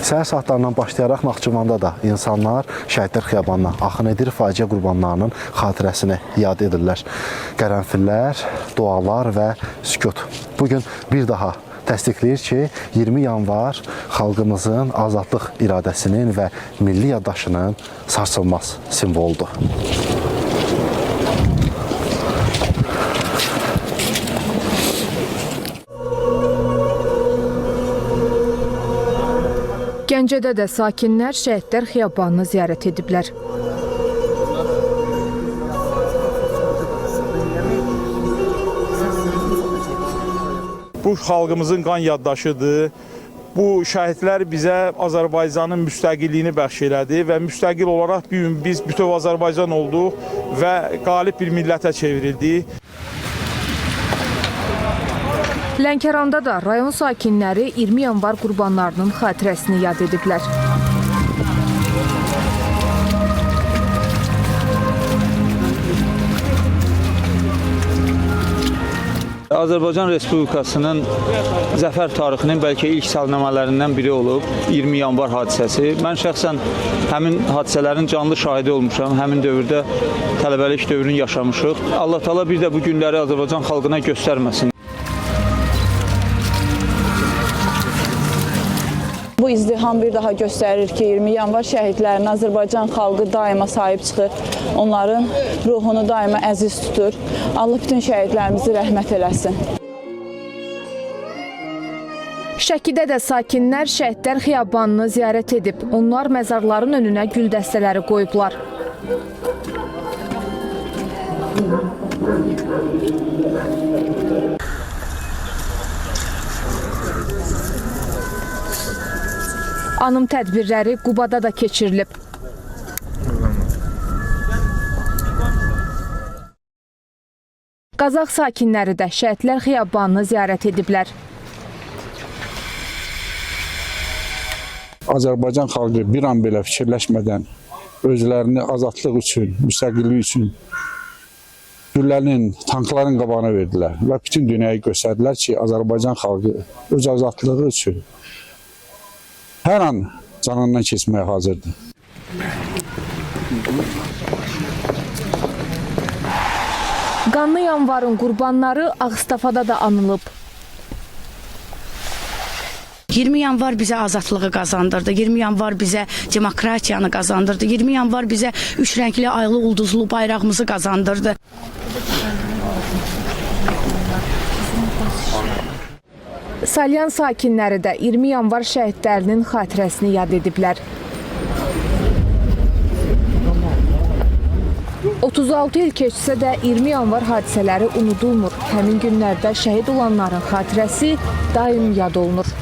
Səhər saatlarından başlayaraq Naxçıvanda da insanlar Şəhidlər Xiyabanına axın edir, faciə qurbanlarının xatirəsini yad edirlər. Qərənfillər, dualar və sükut. Bugün bir daha təsdiqləyir ki, 20 yanvar xalqımızın azadlıq iradəsinin və milli yaddaşının sarsılmaz simvoludur. Gəncədə də sakinlər Şəhidlər Xiyabanını ziyarət ediblər. Bu xalqımızın qan yaddaşıdır. Bu şəhidlər bizə Azərbaycanın müstəqilliyini bəxş elədi və müstəqil olaraq bir gün biz bütöv Azərbaycan olduq və qalib bir millətə çevrildik. Lənkəranda da rayon sakinləri 20 yanvar qurbanlarının xatirəsini yad ediblər. Azərbaycan Respublikasının zəfər tarixinin bəlkə ilk salnamələrindən biri olub 20 yanvar hadisəsi. Mən şəxsən həmin hadisələrin canlı şahidi olmuşam. Həmin dövrdə tələbəlik dövrünü yaşamışıq. Allah Taala bir də bu günləri Azərbaycan xalqına göstərməsin. Bu izdiham bir daha göstərir ki, 20 yanvar şəhidlərinə Azərbaycan xalqı daima sahib çıxır, onların ruhunu daima əziz tutur. Allah bütün şəhidlərimizi rəhmət eləsin. Şəkidə də sakinlər Şəhidlər Xiyabanını ziyarət edib. Onlar məzarların önünə gül dəstələri qoyublar. Anım tədbirləri Qubada da keçirilib. Qazax sakinləri də Şəhidlər Xiyabanını ziyarət ediblər. Azərbaycan xalqı bir an belə fikirləşmədən özlərini azadlıq üçün, müstəqillik üçün güllərin, tankların qabağına verdilər və bütün dünyaya göstərdilər ki, Azərbaycan xalqı öz azadlığı üçün hər an canından keçməyə hazırdır. Qanlı yanvarın qurbanları Ağstafada da anılıb. 20 yanvar bizə azadlığı qazandırdı, 20 yanvar bizə demokratiyanı qazandırdı, 20 yanvar bizə üç rəngli aylı ulduzlu bayrağımızı qazandırdı. Salyan sakinləri də 20 yanvar şəhidlərinin xatirəsini yad ediblər. 36 il keçsə də 20 yanvar hadisələri unudulmur. Həmin günlərdə şəhid olanların xatirəsi daim yad olunur.